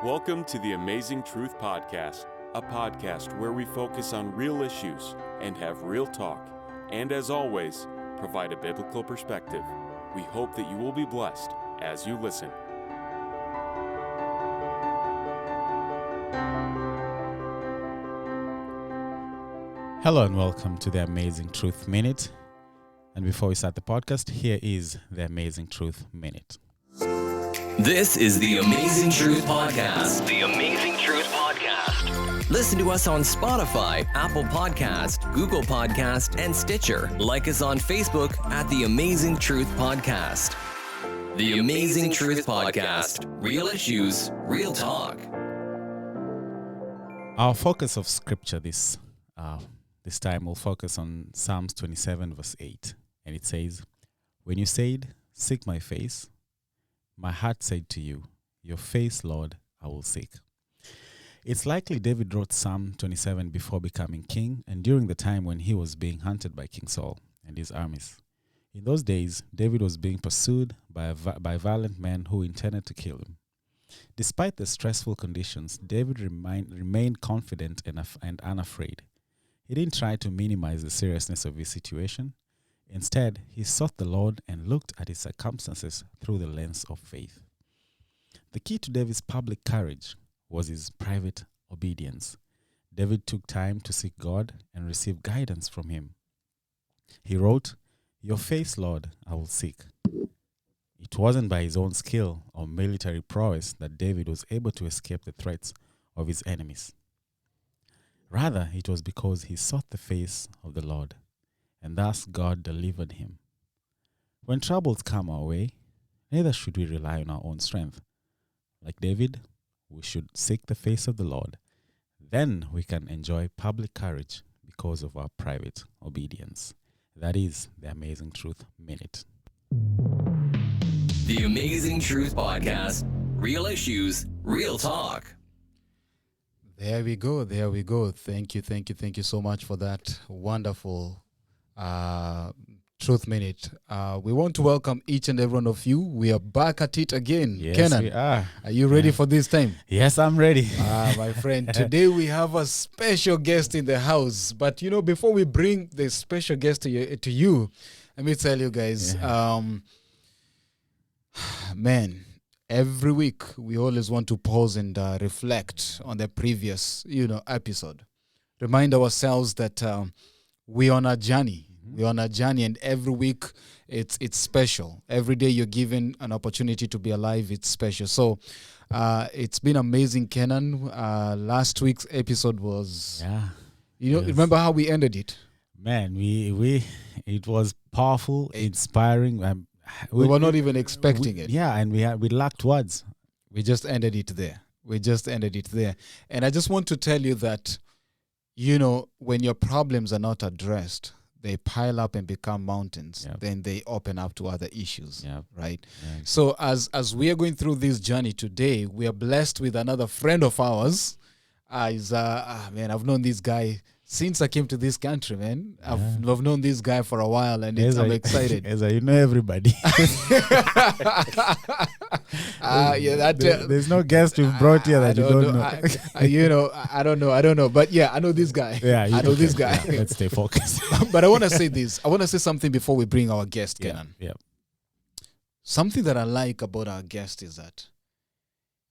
Welcome to the Amazing Truth Podcast, a podcast where we focus on real issues and have real talk, and as always, provide a biblical perspective. We hope that you will be blessed as you listen. Hello and welcome to the Amazing Truth Minute. And before we start the podcast, here is the Amazing Truth Minute. This is the Amazing Truth Podcast. The Amazing Truth Podcast. Listen to us on Spotify, Apple Podcast, Google Podcast, and Stitcher. Like us on Facebook at the Amazing Truth Podcast. The Amazing Truth Podcast. Real issues, real talk. Our focus of scripture this time will focus on Psalms 27 verse 8. And it says, "When you said, 'Seek my face,' my heart said to you, 'Your face, Lord, I will seek.'" It's likely David wrote Psalm 27 before becoming king and during the time when he was being hunted by King Saul and his armies. In those days, David was being pursued by violent men who intended to kill him. Despite the stressful conditions, David remained confident and unafraid. He didn't try to minimize the seriousness of his situation. Instead, he sought the Lord and looked at his circumstances through the lens of faith. The key to David's public courage was his private obedience. David took time to seek God and receive guidance from him. He wrote, "Your face, Lord, I will seek." It wasn't by his own skill or military prowess that David was able to escape the threats of his enemies. Rather, it was because he sought the face of the Lord, and thus God delivered him. When troubles come our way, neither should we rely on our own strength. Like David, we should seek the face of the Lord. Then we can enjoy public courage because of our private obedience. That is the Amazing Truth Minute. The Amazing Truth Podcast. Real issues, real talk. There we go. Thank you so much for that wonderful Truth Minute. We want to welcome each and every one of you. We are back at it again. Yes, Kenan, we are. Are you ready for this time? Yes, I'm ready. My friend, today we have a special guest in the house. But, before we bring the special guest to you, let me tell you guys, man, every week we always want to pause and reflect on the previous, episode. Remind ourselves that we're on a journey. We're on a journey, and every week it's special. Every day you're given an opportunity to be alive, it's special. So it's been amazing, Kenan. Last week's episode was, remember how we ended it? Man, it was powerful, inspiring. We were not even expecting it. Yeah, and we lacked words. We just ended it there. And I just want to tell you that, when your problems are not addressed, they pile up and become mountains. Yep. Then they open up to other issues, right? Yeah. So as we are going through this journey today, we are blessed with another friend of ours. I've known this guy since I came to this country, man. I've known this guy for a while, and I'm excited. You know everybody. There's no guest you've brought here that you don't know. I don't know. But yeah, I know this guy. Yeah, I know this guy. Yeah, let's stay focused. But I want to say this. I want to say something before we bring our guest, Kenan. Yeah. Something that I like about our guest is that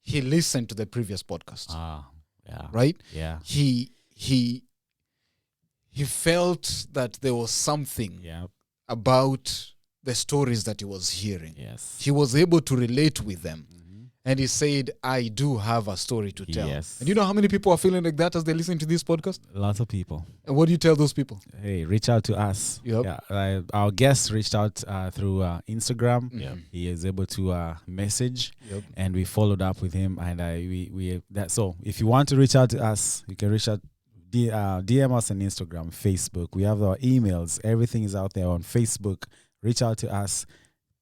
he listened to the previous podcast. Yeah. Right? Yeah. He felt that there was something Yeah. about the stories that he was hearing. Yes. He was able to relate with them. And he said, I do have a story to tell. Yes. And you know how many people are feeling like that as they listen to this podcast? Lots of people. And what do you tell those people? Hey, reach out to us. Yep. Yeah, our guest reached out through Instagram. Yeah. He is able to message, Yep. and we followed up with him. And so if you want to reach out to us, you can reach out, DM us on Instagram, Facebook. We have our emails. Everything is out there on Facebook. Reach out to us,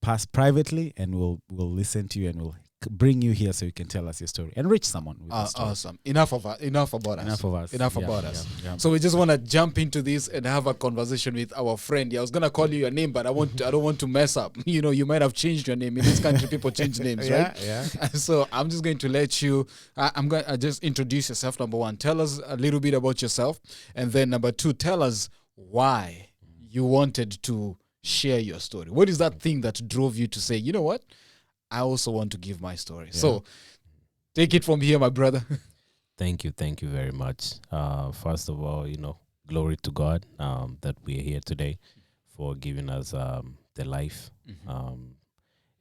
pass privately, and we'll listen to you and we'll bring you here so you can tell us your story and reach someone with the story. Awesome. Enough about us. Enough of us. Enough Yeah, about us. yeah. So we just want to jump into this and have a conversation with our friend. Yeah, I was gonna call you your name, but I don't want to mess up. You might have changed your name. In this country, people change names, right? Yeah. So I'm just going to let you. I'm going to just introduce yourself. Number one, tell us a little bit about yourself, and then number two, tell us why you wanted to share your story. What is that thing that drove you to say, you know what? I also want to give my story. Yeah. So take it from here, my brother. Thank you very much. First of all, glory to God that we are here today for giving us the life.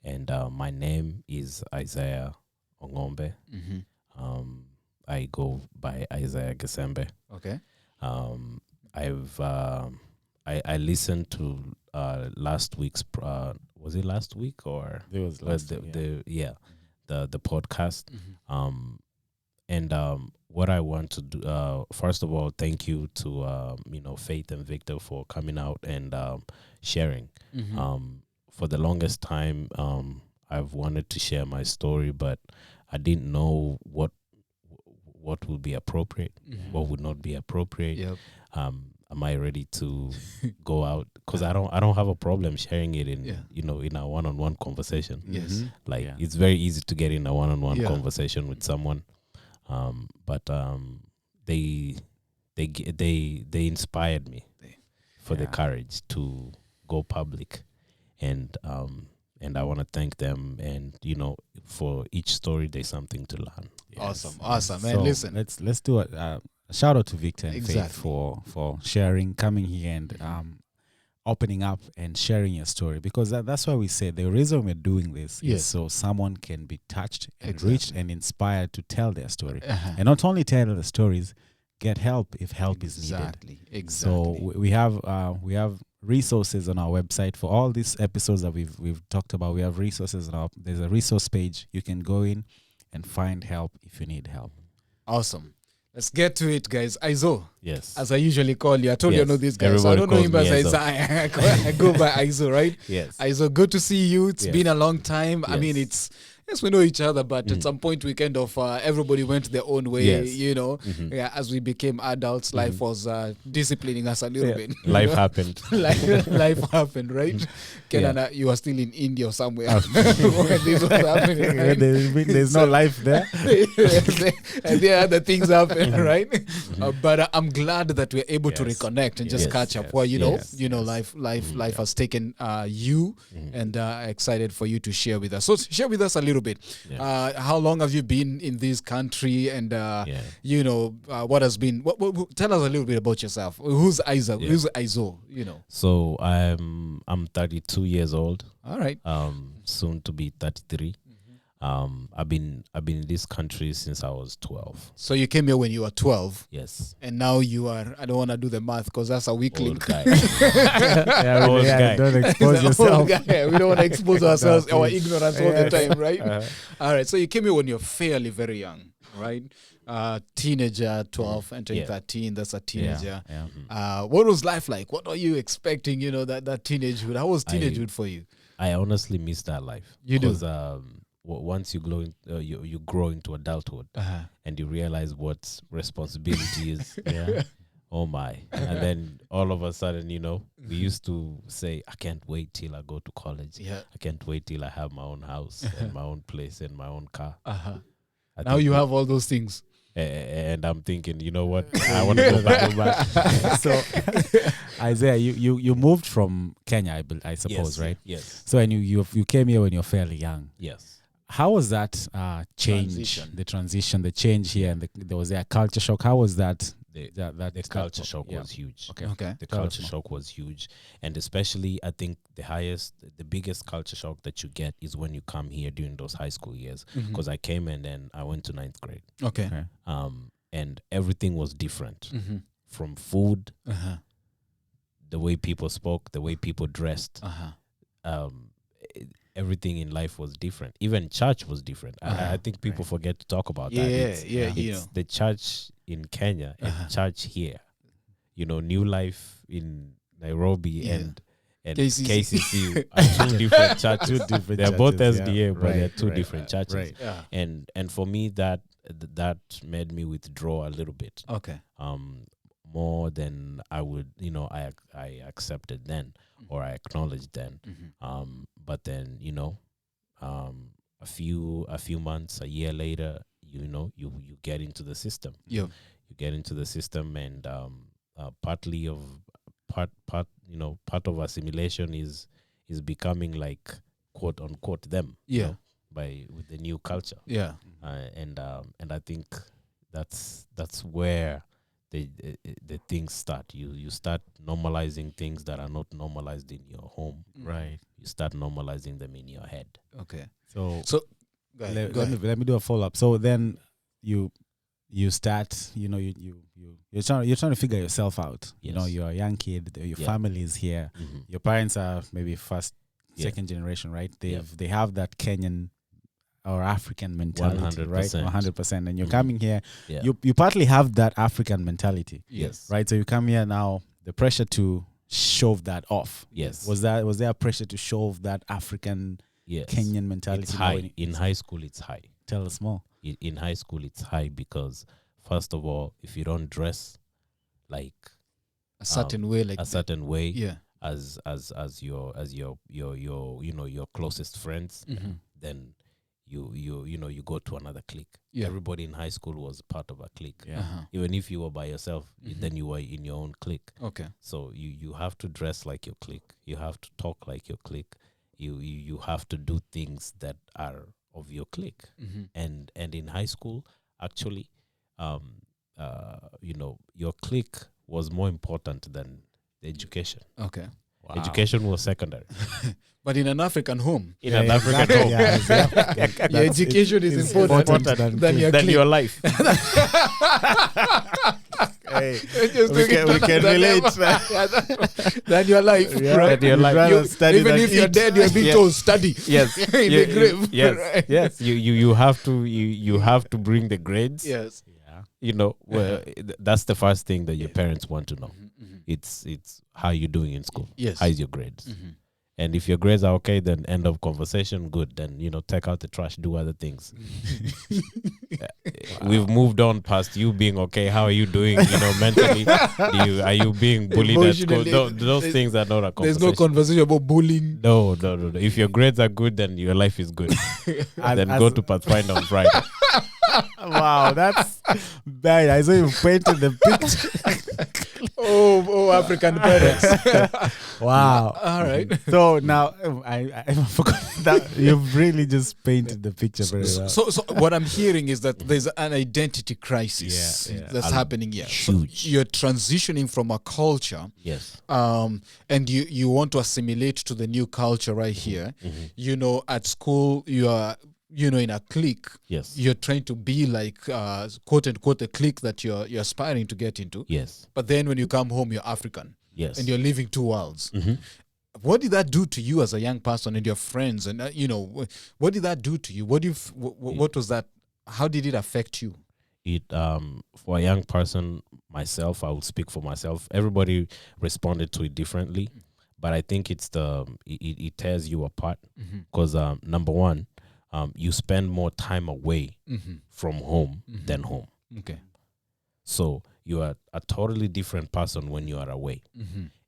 And my name is Isaiah Ongombe. I go by Isaiah Gesembe. Okay. I listened to last week's was it last week or It was last week, the podcast. And what I want to do, first of all, thank you to Faith and Victor for coming out and sharing. For the longest time, I've wanted to share my story, but I didn't know what would be appropriate, what would not be appropriate. Yep. Am I ready to go out? Because I don't have a problem sharing it in in a one-on-one conversation. Yes. Like it's very easy to get in a one-on-one Yeah. conversation with someone, but they inspired me for the courage to go public, and I want to thank them, and for each story there's something to learn. Awesome. Man, So listen. let's do a shout out to Victor and Exactly. Faith for sharing, coming here and opening up and sharing your story, because that's why we say the reason we're doing this Yes. is so someone can be touched and Exactly. reached and inspired to tell their story, and not only tell the stories, get help if help is needed. Exactly. So we have resources on our website for all these episodes that we've talked about. We have resources there's a resource page. You can go in and find help if you need help. Awesome. Let's get to it, guys. Aizo, Yes. as I usually call you. I told you I Yes. know this guy, so I Everybody don't know him calls as me Aizo. I go by Aizo, right? Yes. Aizo, good to see you. It's Yes. been a long time. I mean, Yes. yes, we know each other, but at some point we kind of everybody went their own way. Yes. Yeah, as we became adults, life was disciplining us a little bit. Life happened. Life happened, right? Kenan, you are still in India or somewhere when this was happening, right? There's no life there. And there other things happen, right? But I'm glad that we're able to Yes. reconnect and just Yes. catch up. Yes. Well, Yes. life has taken you, and excited for you to share with us. So share with us a little bit. Yeah. How long have you been in this country, and what has been? What, tell us a little bit about yourself. Who's Aiza? Yeah. Who's Aizo? So I'm 32 years old. All right. Soon to be 33. I've been in this country since I was 12. So you came here when you were 12. Yes. And now you are, I don't want to do the math because that's a weak Old link. guy. Old guy. Don't expose He's an old yourself. guy. We don't want to expose ourselves, our Please. ignorance all the Yes. time, right? All right. So you came here when you're fairly very young, right? Teenager, 12, entering Yeah. 13. That's a teenager. Yeah. What was life like? What are you expecting, that teenagehood? How was teenagehood for you? I honestly miss that life. You do? Because once you grow into adulthood and you realize what responsibility is. Yeah. Oh my. And then all of a sudden, we used to say, I can't wait till I go to college. Yeah. I can't wait till I have my own house and my own place and my own car. I Now think you have all those things. and I'm thinking, you know what? I want to go back. So, Isaiah, you moved from Kenya, I suppose, Yes, right? Yes. So, and you came here when you're fairly young. Yes. How was that change, the change here, and there was a culture shock? How was that? The culture shock was huge. Okay. The Tell us culture more. shock was huge. And especially, I think the biggest culture shock that you get is when you come here during those high school years. Because I came and then I went to 9th grade. Okay. And everything was different. Mm-hmm. From food, the way people spoke, the way people dressed. Everything in life was different. Even church was different. I think people forget to talk about that. It's the church in Kenya and church here. New Life in Nairobi, and and KCC. KCC are two different churches. They're both churches, SDA, but they're two right, different churches. right. Yeah. And for me, that made me withdraw a little bit. Okay. More than I would, I accepted then, or I acknowledged then. But then, a few months, a year later, you get into the system. Yeah. You get into the system, and part of assimilation is becoming like quote unquote them. Yeah. With the new culture. Yeah. And I think that's where the things start. You start normalizing things that are not normalized in your home. Right. You start normalizing them in your head. Okay. So Go ahead. let me do a follow up. So then you start, you're trying to figure yourself out. Yes. You're a young kid, your Yeah. family is here. Your parents are maybe first, second generation, right? They have that Kenyan or African mentality, 100%. right? 100%. And you're coming here, Yeah. you partly have that African mentality, Yes. right? So you come here now, the pressure to shove that off. Yes. Was there a pressure to shove that African Yes. Kenyan mentality? It's high. In high school, it's high. Tell us more. In high school, it's high because, first of all, if you don't dress like A certain way, like a certain way, yeah. as your your closest friends, then you go to another clique. Yeah. Everybody in high school was part of a clique. Yeah. Even if you were by yourself, then you were in your own clique. Okay. So you have to dress like your clique. You have to talk like your clique. You have to do things that are of your clique. And in high school, actually, your clique was more important than the education. Okay. Wow. Education was secondary. But in an African home, In an African home, your education is important than your than clique. your life. Hey, Just we think can than relate. than your life, right? Than your life. Even if you're dead, you're being told study. Yes, in the grave. Yes, right? yes. You have to bring the grades. Yes. That's the first thing that your parents want to know. It's how you doing in school. Yes. How's your grades? And if your grades are okay, then end of conversation, good. Then, take out the trash, do other things. We've moved on past you being okay. How are you doing, mentally? Are you being bullied at school? Emotionally, Those things are not a There's conversation. no conversation about bullying. No. If your grades are good, then your life is good. Then go to Pathfinder on Friday. Wow, that's bad. I saw you painted the picture. Oh, African parents. Wow. All right. So now I forgot that you've really just painted the picture very well. So what I'm hearing is that there's an identity crisis Yeah. that's happening here. So Huge. you're transitioning from a culture, Yes. and you want to assimilate to the new culture right here. At school, you are in a clique. Yes. You're trying to be like quote unquote a clique that you're aspiring to get into. Yes. But then when you come home, you're African. Yes. And you're living two worlds. What did that do to you as a young person and your friends? And what did that do to you? What was that? How did it affect you? It for a young person, myself, I will speak for myself. Everybody responded to it differently, but I think it's it tears you apart because number one, you spend more time away from home than home. Okay. So you are a totally different person when you are away.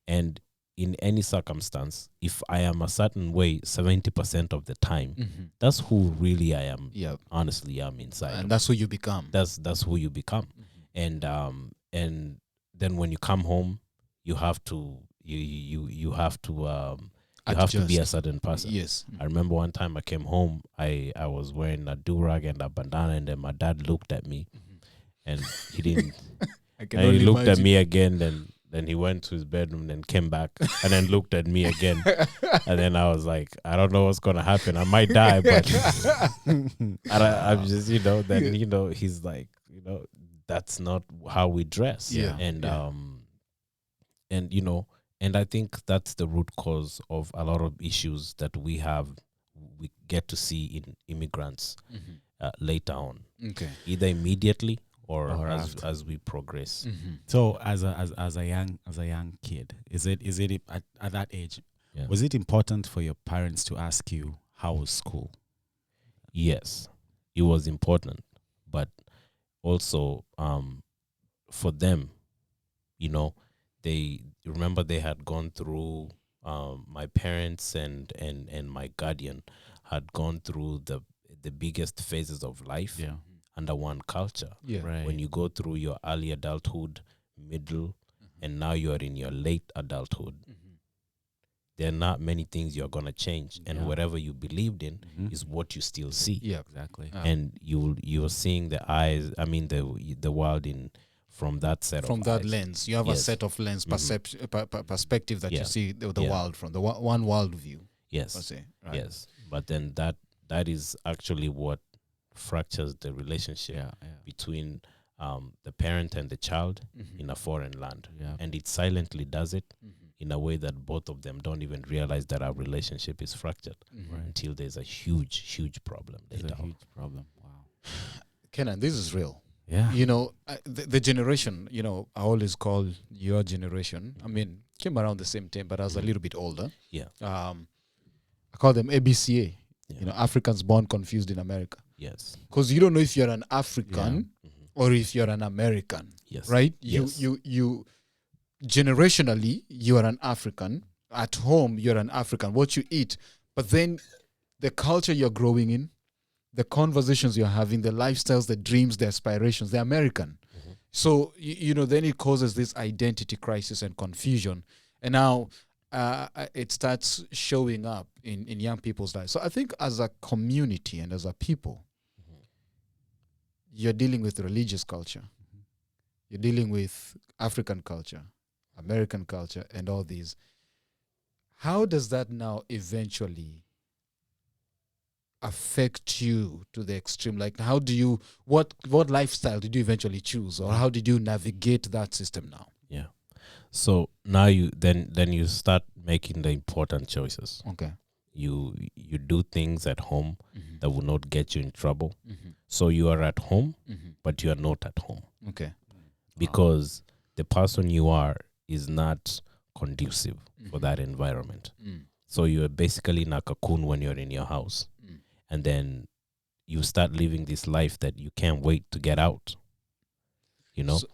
And in any circumstance, if I am a certain way 70% of the time, that's who really I am. Yeah. Honestly, I'm inside. And that's who you become. That's who you become. And then when you come home, you have to you have to be a certain person. Yes. I remember one time I came home, I was wearing a do-rag and a bandana, and then my dad looked at me and he didn't I can and he only looked at imagine. me again, then he went to his bedroom and came back and then looked at me again. And then I was like, I don't know what's gonna happen. I might die, but I'm just, he's like, that's not how we dress. Yeah. And and I think that's the root cause of a lot of issues that we get to see in immigrants later on, Okay. either immediately or after. as we progress. So as a young kid, is it at that age, Yeah. Was it important for your parents to ask you how was school? Yes, it was important, but also for them, they remember they had gone through. My parents and my guardian had gone through the biggest phases of life Yeah. under one culture. Yeah. Right. When you go through your early adulthood, middle, and now you are in your late adulthood, there are not many things you're going to change. And Yeah. whatever you believed in Mhm. is what you still see. Yeah. Exactly. And you're seeing the world in from that set From of that eyes. lens, you have a Yes. set of lens perspective that Yeah. you see the Yeah. world from, the one world view. Per Yes. se, right? Yes. But then that is actually what fractures the relationship Yeah. between the parent and the child Mhm. in a foreign land. Yeah. And it silently does it Mhm. in a way that both of them don't even realize that our relationship is fractured Mhm. until there's a huge problem It's later a on. huge problem. Wow. Kenan, this is real. Yeah. You know, the generation, I always call your generation. I mean, came around the same time, but I was a little bit older. Yeah. I call them ABCA. Yeah. Africans born confused in America, Yes. because you don't know if you're an African Mhm. or if you're an American, Yes. right? Yes. You generationally you are an African. At home you're an African. What you eat, but then the culture you're growing in, the conversations you're having, the lifestyles, the dreams, the aspirations, they're American. So, then it causes this identity crisis and confusion. And now it starts showing up in young people's lives. So I think as a community and as a people, you're dealing with religious culture. You're dealing with African culture, American culture, and all these. How does that now eventually affect you to the extreme? Like, how do you, what lifestyle did you eventually choose, or how did you navigate that system now? Yeah. So now you you start making the important choices. Okay. You do things at home Mhm. that will not get you in trouble. Mhm. So you are at home, Mhm. but you are not at home Okay. because the person you are is not conducive for that environment. Mm. So you are basically in a cocoon when you're in your house, Mm. and then you start living this life that you can't wait to get out.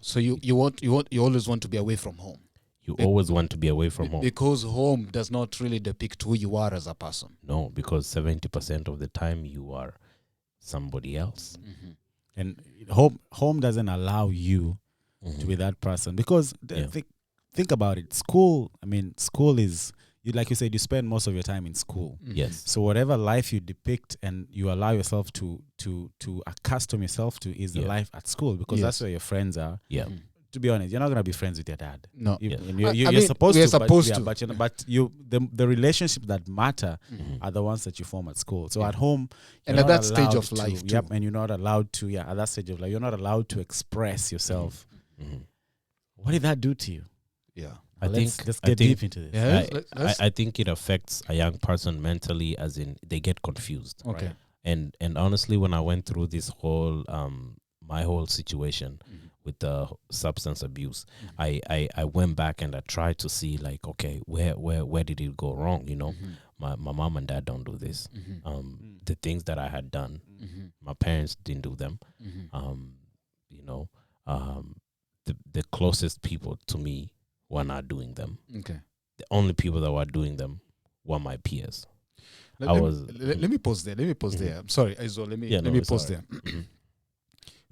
So you always want to be away from home. You always want to be away from home. Because home does not really depict who you are as a person. No, because 70% of the time you are somebody else. Mm-hmm. And home doesn't allow you to be that person, because think about it. School is, like you said, you spend most of your time in school. Mm-hmm. Yes. So whatever life you depict and you allow yourself to accustom yourself to is the life at school, because that's where your friends are. Yeah. Mm-hmm. To be honest, you're not gonna be friends with your dad. No. You- Yeah. and you're, I you're mean, supposed we're to, supposed to. but the relationships that matter Mm-hmm. are the ones that you form at school. So Yeah. at home, And you're at not that stage allowed of life too. and you're not allowed to. At that stage of life, you're not allowed to express yourself. Mhm. What did that do to you? Yeah. Let's get I think- deep into this. Yeah. I think it affects a young person mentally, as in they get confused. Okay. And honestly, when I went through this whole my whole situation Mm-hmm. with the substance abuse, I went back and I tried to see, like, okay, where did it go wrong? Mm-hmm. My mom and dad don't do this. The things that I had done, Mm-hmm. my parents didn't do them. Mm-hmm. The closest people to me were not doing them. Okay. The only people that were doing them were my peers. Let me pause there. There. I'm sorry, Aizo. Let me pause there. Mhm.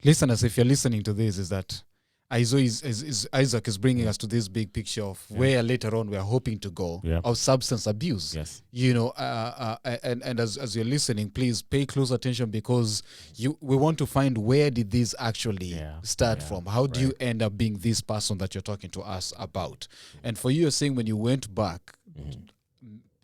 Listeners, if you're listening to this, is that Aizo is Isaac is bringing us to this big picture of where later on we are hoping to go of substance abuse. Yes. And as you're listening, please pay close attention, because we want to find where did this actually start from. How do you end up being this person that you're talking to us about? And for you, you're saying when you went back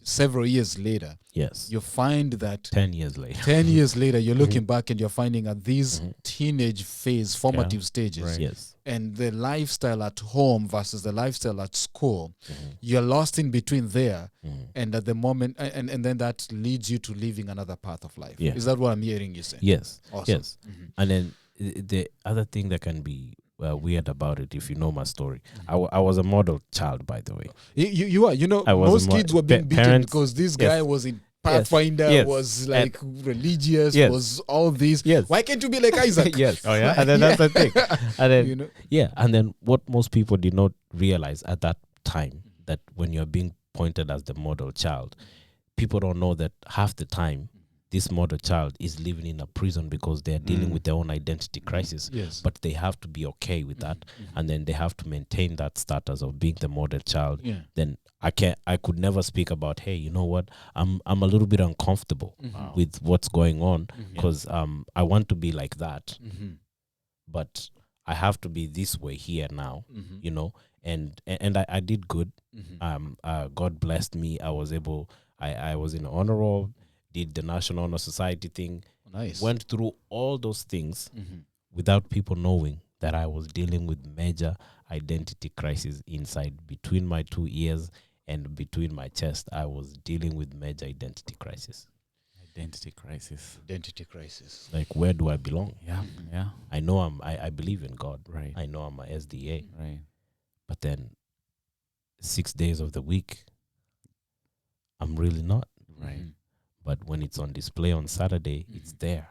several years later, Yes. you find that 10 years later. 10 years later, you're looking back and you're finding at these teenage phase, formative stages, Right. Yes. and the lifestyle at home versus the lifestyle at school, you're lost in between there. And at the moment, and then that leads you to living another path of life. Yeah. Is that what I'm hearing you say? Yes. Awesome. Yes. And then the other thing that can be weird about it. If you know my story, I was a model child, by the way. You are. You know, I was most a kids were being beaten parents- because this yes. guy was in Pathfinder, Yes. was like religious, Yes. was all this. Yes. Why can't you be like Isaac? Yes. Oh, yeah? And then that's the thing. And then You know? yeah, and then what most people did not realize at that time, that when you're being pointed as the model child, people don't know that half the time this model child is living in a prison because they're dealing with their own identity crisis. Yes. But they have to be okay with that, and then they have to maintain that status of being the model child. Yeah. Then I could never speak about, hey, you know what, I'm a little bit uncomfortable with what's going on, because I want to be like that, but I have to be this way here now, you know. And I did good. God blessed me. I was able. I was in honor roll, did the National Honor Society thing. Nice. Went through all those things without people knowing that I was dealing with major identity crisis inside between my 2 ears and between my chest. I was dealing with major identity crisis. Identity crisis. Identity crisis. Like, where do I belong? Yeah, yeah. I know I believe in God. Right. I know I'm a SDA. Right. But then 6 days of the week, I'm really not. Right. But when it's on display on Saturday, it's there.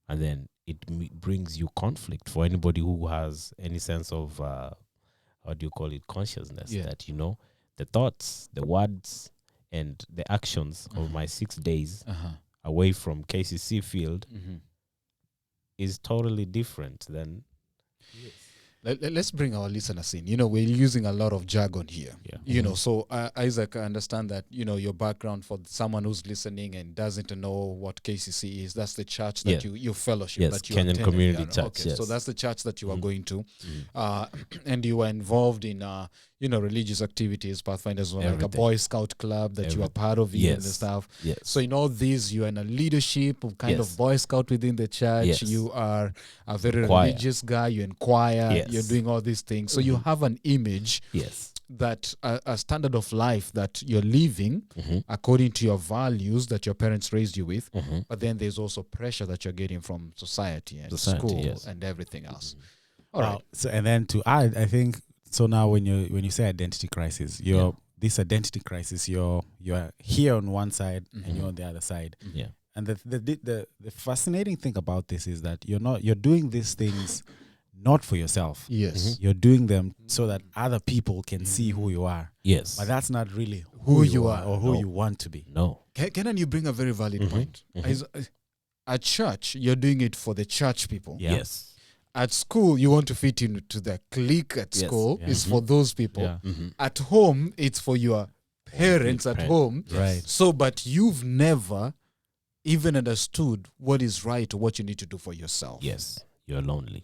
And then it brings you conflict for anybody who has any sense of, how do you call it, consciousness, that, you know, the thoughts, the words, and the actions of my 6 days away from KCC field is totally different than... Let's bring our listeners in. You know, we're using a lot of jargon here. Yeah. You know, so Isaac, I understand that, you know, your background, for someone who's listening and doesn't know what KCC is, that's the church that you fellowship, Yes, that you Kenyan attended. Community Yeah, Church, okay, yes. so that's the church that you are going to. And you were involved in, you know, religious activities, Pathfinders, like a Everything. Boy Scout club that you are part of, and the stuff. Yes. So in all these, you are in a leadership of kind of Boy Scout within the church. Yes. You are a very Choir. religious guy. You inquire. Yes. You're doing all these things. So you have an image Yes. that a standard of life that you're living according to your values that your parents raised you with. But then there's also pressure that you're getting from society and school and everything else. All right. So, and then to add, I think, so now when you say identity crisis, this identity crisis, you're here on one side and you're on the other side. Yeah. And the fascinating thing about this is that you're doing these things not for yourself. Yes. You're doing them so that other people can see who you are. Yes. But that's not really Who you are. or who you want to be. No. Can you bring a very valid point? At church, you're doing it for the church people. Yeah. Yes. At school, you want to fit into the clique at school. Yeah. It's for those people. Yeah. At home, it's for your parents at home. Right. So, but you've never even understood what is right or what you need to do for yourself. Yes. You're lonely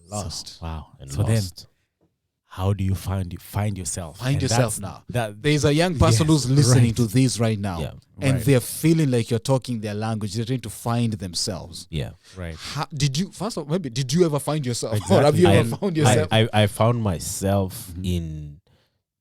Lost. Wow. and So lost. then, how do you find yourself? Find And yourself that's- now. There's a young person Yes, who's listening right. to this right now, Yeah. and Right. they're feeling like you're talking their language. They're trying to find themselves. Yeah. Right. Did you ever find yourself? Or have you ever found yourself? I found myself in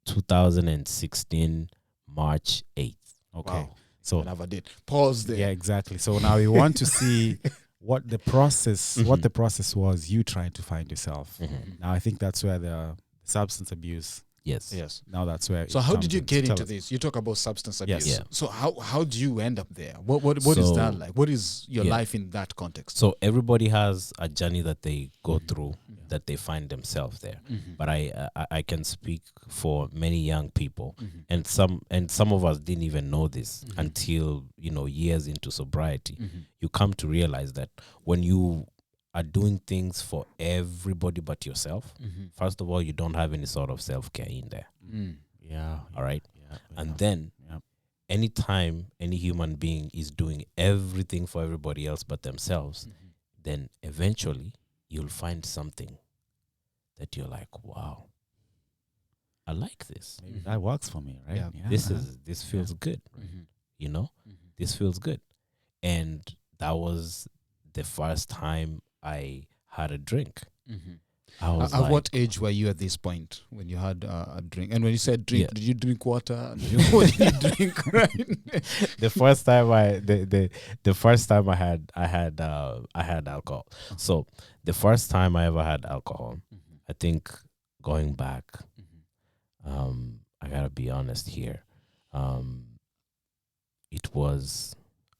2016, March 8th. Okay. Wow. So I never did. Pause there. yeah, exactly. So now we want to see what the process was, you trying to find yourself. Now I think that's where the substance abuse, Yes. Yes. now that's where So it how comes did you in. get Tell into us. this? You talk about substance abuse. Yes. Yeah. So how do you end up there? What is So- that like? What is your Yeah. life in that context? So everybody has a journey that they go through, that they find themselves there. But I can speak for many young people, and some of us didn't even know this until, you know, years into sobriety. You come to realize that when you are doing things for everybody but yourself, first of all, you don't have any sort of self-care in there. Yeah. All right. Yeah. And then Yeah. anytime any human being is doing everything for everybody else but themselves, then eventually you'll find something that you're like, wow, I like this. Maybe that works for me, right? Yeah. This feels good. You know, this feels good. And that was the first time I had a drink. I was At like, what age were you at this point when you had a drink? And when you said drink, Yeah. did you drink water? What did you drink? Right? the first time I had alcohol. So The first time I ever had alcohol, I think going back, I gotta be honest here.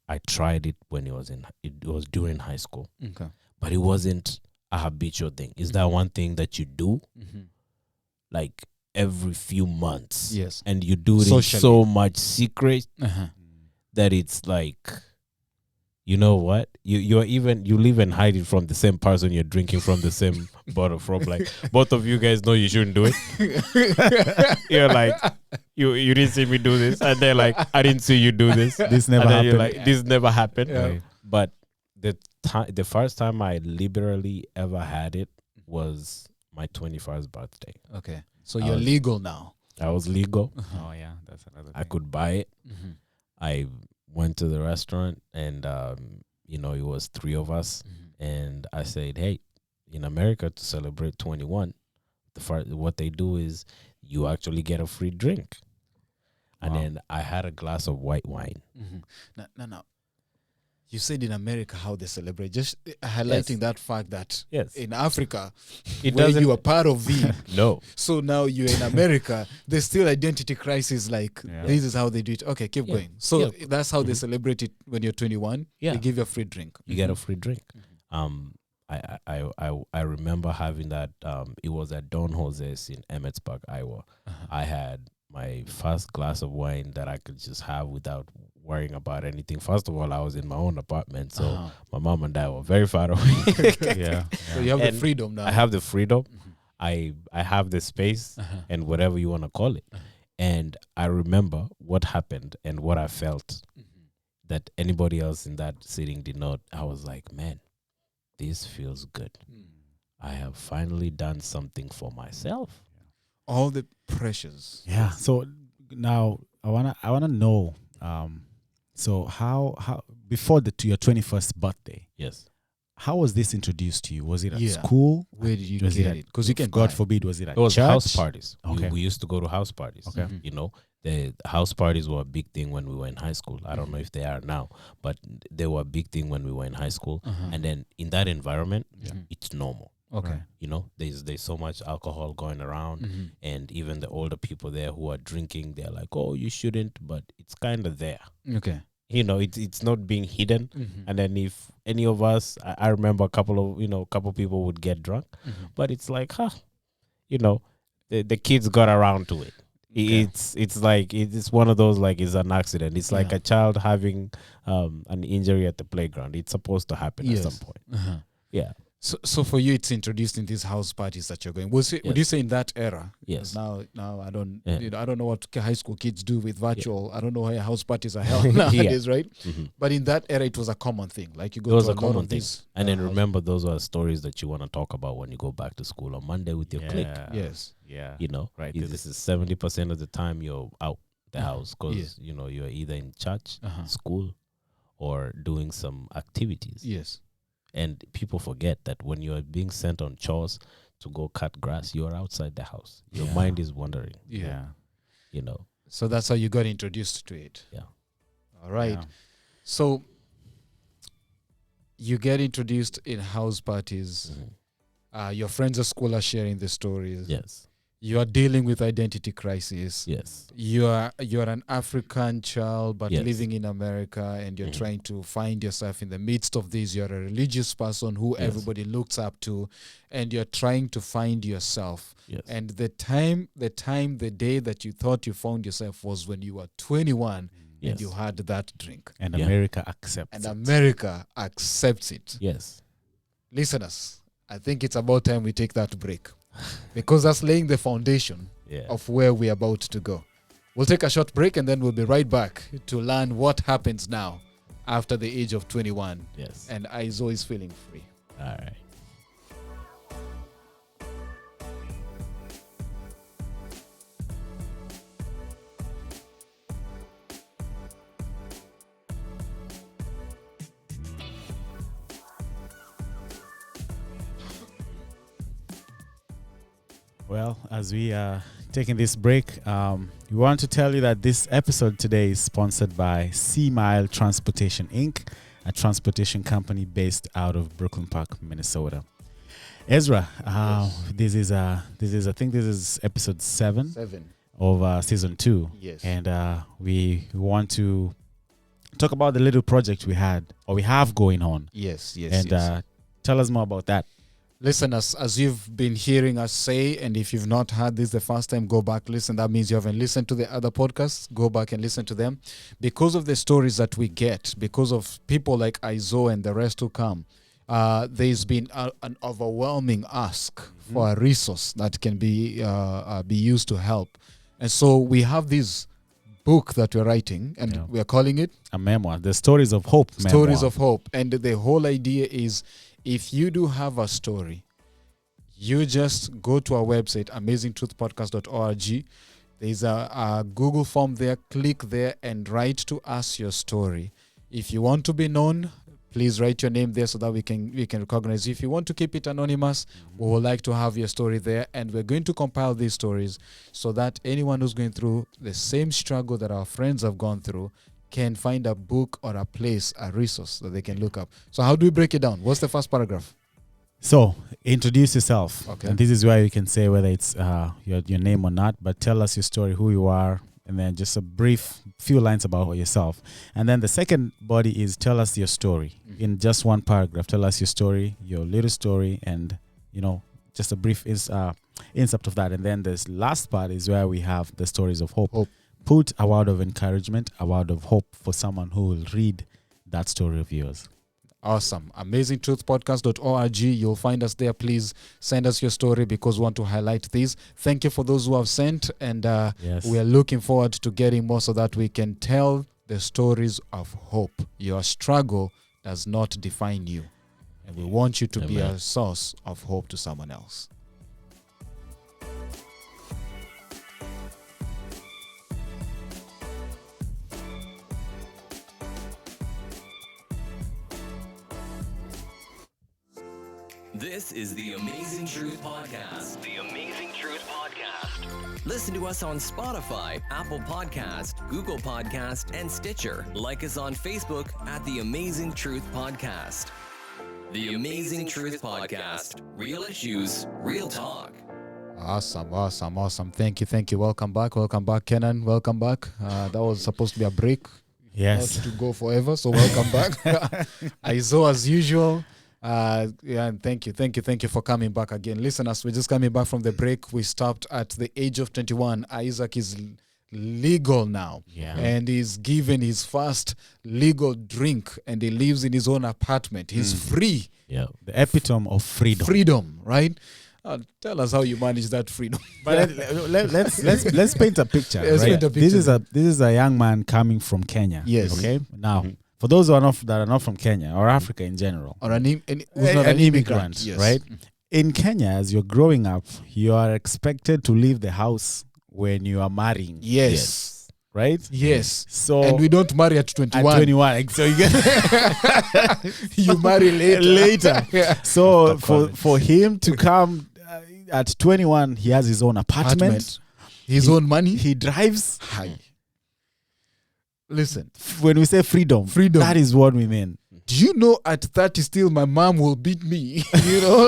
I tried it when it was during high school, Okay. but it wasn't a habitual thing. Is that one thing that you do like every few months? Yes. And you do it Socially. in so much secret Uh-huh. that it's like, you know what? You live and hide it from the same person you're drinking from the same bottle from. Like, both of you guys know you shouldn't do it. You're like, you didn't see me do this, and they're like, I didn't see you do this. This never And then you're happened. like, this never happened. Yeah. Right. But the first time I liberally ever had it was my 21st birthday. Okay. So I you're was- legal now. I was legal. Oh yeah, that's another thing. I could buy it. I went to the restaurant, and it was 3 of us, and I said, hey, in America, to celebrate 21, what they do is you actually get a free drink. And Wow. then I had a glass of white wine. No. You said in America how they celebrate. Just highlighting that fact that Yes. in Africa, It where doesn't- you are part of the, No. so now you're in America, there's still identity crisis. Like, Yeah. this is how they do it. Okay, keep Yeah. going. So Yeah. that's how they celebrate it when you're 21. Yeah. They give you a free drink. You get a free drink. I remember having that. It was at Don Jose's in Emmetsburg, Iowa. I had my first glass of wine that I could just have without worrying about anything. First of all, I was in my own apartment, so my mom and dad were very far away. Yeah. So you have And the freedom now. I have the freedom. I have the space and whatever you want to call it. And I remember what happened and what I felt that anybody else in that sitting did not. I was like, man, this feels good. I have finally done something for myself. All the pressures. Yeah. So now I wanna know. So how before your 21st birthday, Yes. how was this introduced to you? Was it at Yeah. school? Where did you Was get it? Because you can God buy. forbid, was it at It was church? house parties. Okay. We used to go to house parties. Okay. You know, the house parties were a big thing when we were in high school. I don't know if they are now, but they were a big thing when we were in high school. And then in that environment, it's normal. Okay. You know, there's so much alcohol going around, and even the older people there who are drinking, they're like, oh, you shouldn't, but it's kind of there. Okay. You know, it's not being hidden. And then if any of us, I remember a couple people would get drunk, but it's like, the kids got around to it. It's like it's one of those, like, it's an accident. It's like a child having an injury at the playground. It's supposed to happen at some point. Yeah. So for you, it's introduced in these house parties that you're going. Would you say in that era? Yes. Now I don't. Yeah. I don't know what high school kids do with virtual. I don't know how house parties are held nowadays, right? But in that era, it was a common thing. Like you go It was to a lot common of thing. these. And then house- remember, those are stories that you want to talk about when you go back to school on Monday with your clique. Yes. Yeah. You know, Right. This is 70% of the time you're out the house because Yeah. you're either in church, school, or doing some activities. Yes. And people forget that when you are being sent on chores to go cut grass, you are outside the house. Your mind is wandering. Yeah. You know. So that's how you got introduced to it. Yeah. All right. Yeah. So you get introduced in house parties. Your friends at school are sharing the stories. Yes. You are dealing with identity crisis. Yes. You're an African child but Yes. living in America, and you're trying to find yourself in the midst of this. You're a religious person who everybody looks up to, and you're trying to find yourself. Yes. And the day that you thought you found yourself was when you were 21 Yes. and you had that drink. And Yeah. America accepts And it. America accepts it. Yes. Listeners, I think it's about time we take that break, because that's laying the foundation Yeah. of where we're about to go. We'll take a short break and then we'll be right back to learn what happens now after the age of 21. Yes. And Aizo is feeling free. All right. Well, as we are taking this break, we want to tell you that this episode today is sponsored by Sea Mile Transportation Inc., a transportation company based out of Brooklyn Park, Minnesota. Ezra, this is I think this is episode 7 of season 2. Yes. And we want to talk about the little project we have going on. Yes. And tell us more about that. Listen, as you've been hearing us say, and if you've not heard this the first time, go back, listen. That means you haven't listened to the other podcasts. Go back and listen to them. Because of the stories that we get, because of people like Izo and the rest who come, there's been an overwhelming ask for a resource that can be used to help. And so we have this book that we're writing, and we are calling it a memoir, The Stories of Hope. Stories of Hope. And the whole idea is, if you do have a story, you just go to our website, amazingtruthpodcast.org. There's a Google form there. Click there and write to us your story. If you want to be known, please write your name there so that we can recognize you. If you want to keep it anonymous, we would like to have your story there. And we're going to compile these stories so that anyone who's going through the same struggle that our friends have gone through can find a book or a place, a resource that they can look up. So how do we break it down? What's the first paragraph? So introduce yourself. Okay. And this is where you can say whether it's your name or not, but tell us your story, who you are, and then just a brief few lines about yourself. And then the second body is tell us your story. In just one paragraph, tell us your story, your little story, and just a brief incept of that. And then this last part is where we have the stories of hope. Put a word of encouragement, a word of hope for someone who will read that story of yours. Awesome. AmazingTruthPodcast.org. You'll find us there. Please send us your story because we want to highlight these. Thank you for those who have sent. And we are looking forward to getting more so that we can tell the stories of hope. Your struggle does not define you. And we want you to be a source of hope to someone else. This is the Amazing Truth Podcast. The Amazing Truth Podcast. Listen to us on Spotify, Apple Podcast, Google Podcast, and Stitcher. Like us on Facebook at The Amazing Truth Podcast. The Amazing Truth Podcast. Real issues, real talk. Awesome. Thank you. Welcome back, Kenan. Welcome back. That was supposed to be a break. Yes. Not to go forever, so welcome back. Izo, as usual. And thank you for coming back again. Listen, as we're just coming back from the break, we stopped at the age of 21. Isaac is legal now, and he's given his first legal drink, and he lives in his own apartment. He's free. Yeah, the epitome of freedom. Freedom, right? Tell us how you manage that freedom. But let's paint a picture. Right? This is a young man coming from Kenya. Yes. Okay. Now. For those who are not from Kenya or Africa in general, or an immigrant, yes. Right? In Kenya, as you're growing up, you are expected to leave the house when you are marrying. Yes. Right? Yes. So and we don't marry at 21. At 21. So you get you marry later. So for him to come at 21, he has his own apartment. His own money. He drives. Hi. Listen, when we say freedom, that is what we mean. Do you know at 30 still my mom will beat me?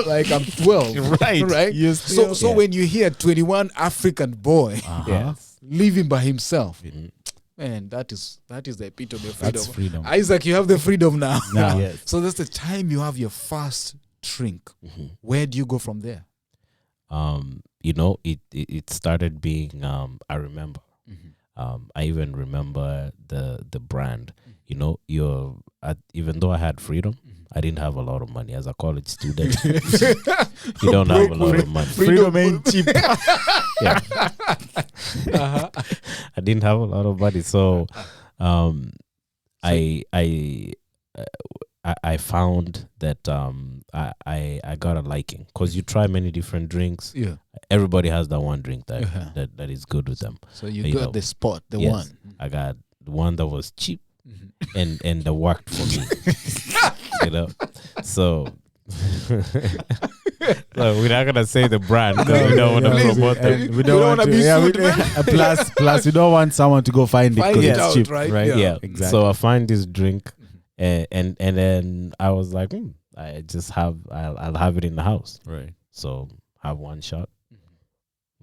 Like I'm 12. Right? So when you hear 21 African boy living by himself, man, that is the epitome of freedom. That's freedom. Isaac, you have the freedom now. Yes. So that's the time you have your first drink. Where do you go from there? It started being I remember. I even remember the brand. Even though I had freedom, I didn't have a lot of money as a college student. You don't have a lot of money. Freedom ain't cheap. Yeah. I didn't have a lot of money, so I found that I got a liking because you try many different drinks. Yeah. Everybody has that one drink that is good with them. So you got the spot, the one. I got the one that was cheap and that worked for me. So we're not gonna say the brand. We don't want to promote them. We don't want to be plus we don't want someone to go find it because it's cheap, right? Yeah, exactly. So I find this drink, and then I was like, I just I'll have it in the house. Right. So have one shot,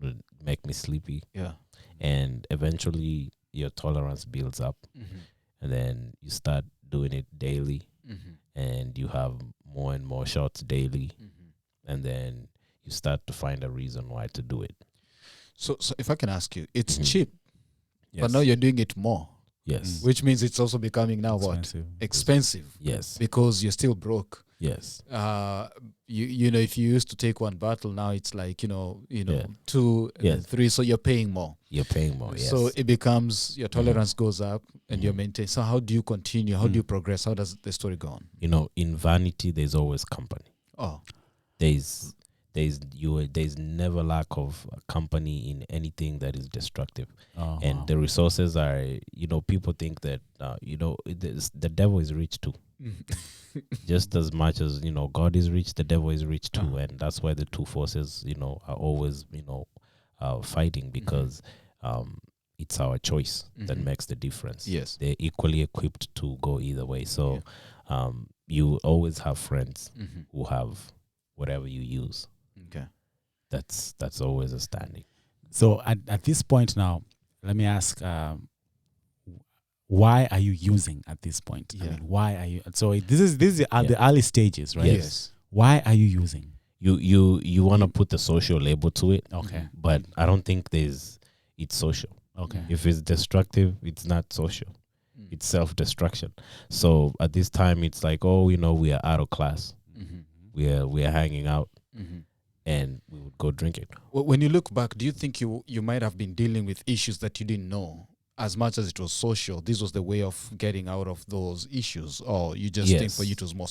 would make me sleepy, Yeah. and eventually your tolerance builds up, Mm-hmm. and then you start doing it daily, Mm-hmm. and you have more and more shots daily, Mm-hmm. and then you start to find a reason why to do it. So if I can ask you, it's Mhm. cheap, but now you're doing it more, Yes. which means it's also becoming now Expensive. what? Expensive. Yes. Because you're still broke. Yes. You know, if you used to take one bottle, now it's like, Yeah. 2 and then Yes. 3, so you're paying more. You're paying more. Yes. So it becomes, your tolerance goes up and you're Mhm. maintained. So how do you continue? How do Mm. you progress? How does the story go on? In vanity, there's always company. Oh, There's never lack of company in anything that is destructive. Oh, And wow. the resources are, people think that, the devil is rich too. Just as much as, God is rich, the devil is rich too. And that's why the two forces, are always, fighting, because it's our choice that Mhm. makes the difference. Yes. They're equally equipped to go either way. So you always have friends Mhm. who have whatever you use. Okay. That's always a standing. So at this point now, let me ask, why are you using at this point? I Yeah. mean, why are you? So this is at the early stages, right? Yes. Why are you using? You want to put the social label to it, Okay. but I don't think it's social. Okay. If it's destructive, it's not social. It's self-destruction. So at this time, it's like, we are out of class. Mhm. We are hanging out, Mhm. and we would go drinking. When you look back, do you think you might have been dealing with issues that you didn't know? As much as it was social, this was the way of getting out of those issues, or you just think for you it was more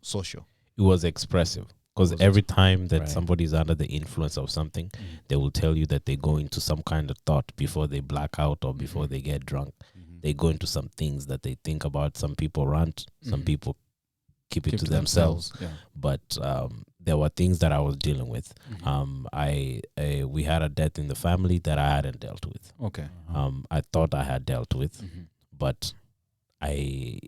social? It was expressive, because Was every time that Right. somebody's under the influence of something, they will tell you that they go into some kind of thought before they black out or before they get drunk. They go into some things that they think about. Some people rant, some people keep it to themselves. Yeah. But there were things that I was dealing with. We had a death in the family that I hadn't dealt with. Okay. I thought I had dealt with, Mhm. but I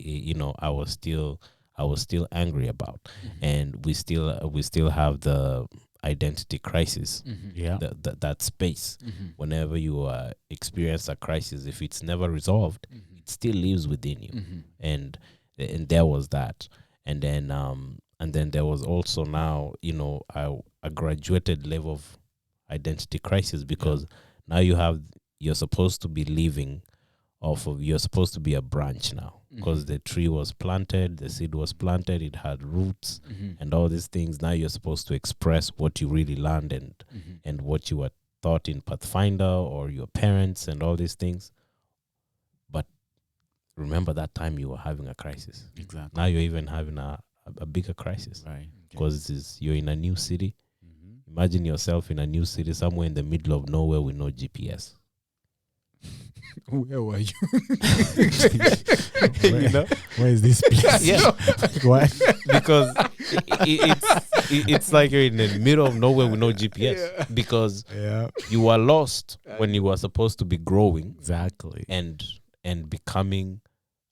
was still angry about, and we still have the identity crisis. Yeah. That space. Whenever you experience a crisis, if it's never resolved, it still lives within you. And there was that, and then there was also now a graduated level of identity crisis, because now you're supposed to be living off of, you're supposed to be a branch now, because the tree was planted, the seed was planted, it had roots and all these things. Now you're supposed to express what you really learned and what you were taught in Pathfinder or your parents and all these things. But remember that time you were having a crisis. Exactly. Now you're even having a bigger crisis, Right. because you're in a new city. Imagine yourself in a new city, somewhere in the middle of nowhere with no GPS. Where were you? Where is this place? Yeah. Like, why? Because it's like you're in the middle of nowhere with no GPS, because Yeah. you were lost when you were supposed to be growing Exactly. and becoming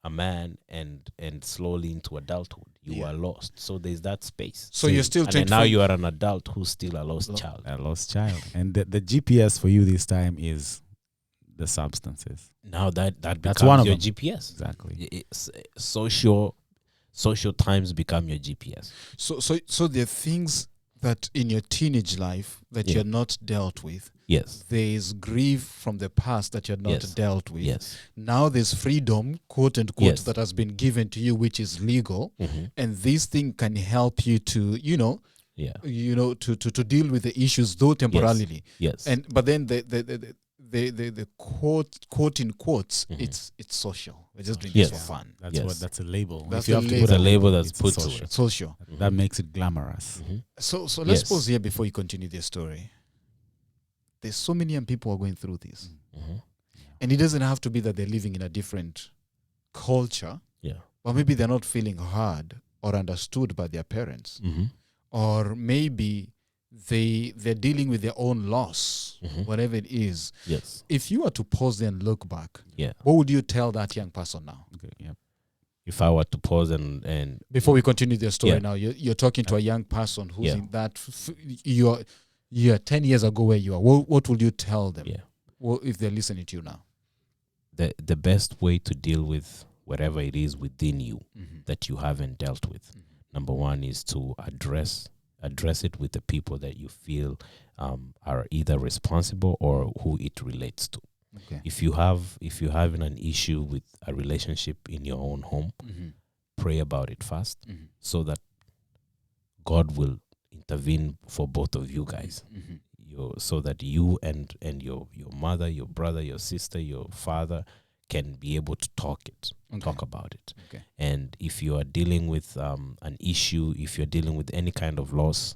a man and slowly into adulthood. You are lost. So there's that space. So you're still and trying then to now find- you are an adult who's still a lost child. A lost child. And the GPS for you this time is the substances. Now that That's becomes one of your them. GPS. Exactly. It's social times become your GPS. So there are things that in your teenage life that Yeah. you're not dealt with. Yes. There's grief from the past that you're not Yes. dealt with. Yes. Now there's freedom, quote unquote, Yes. that has been given to you, which is legal. Mm-hmm. And this thing can help you to, Yeah. to deal with the issues, though temporarily. Yes. But then the quote in quotes, it's social. We're just doing Yes. this for fun. That's a label. That's If you the have to label. put The label that's it's put to social. it. Social. That makes it glamorous. Mm-hmm. So let's Yes. pause here before you continue the story. There's so many young people who are going through this. Mm-hmm. And it doesn't have to be that they're living in a different culture, Yeah. but maybe they're not feeling heard or understood by their parents. Mm-hmm. Or maybe they're dealing with their own loss, Mhm. whatever it is. Yes. If you were to pause there and look back, Yeah. what would you tell that young person now? Okay, yeah. if I were to pause and Before we continue the story Yeah. now, you're talking to a young person who's Yeah. in that, you're 10 years ago where you are. What will you tell them if they're listening to you now? the best way to deal with whatever it is within you Mm-hmm. that you haven't dealt with, number one, is to address it with the people that you feel are either responsible or who it relates to. Okay. If you're having an issue with a relationship in your own home, Mm-hmm. pray about it first, Mm-hmm. so that God will intervene for both of you guys. Mm-hmm. So that you and your mother, your brother, your sister, your father can be able to talk about it. Okay. And if you are dealing with an issue, if you're dealing with any kind of loss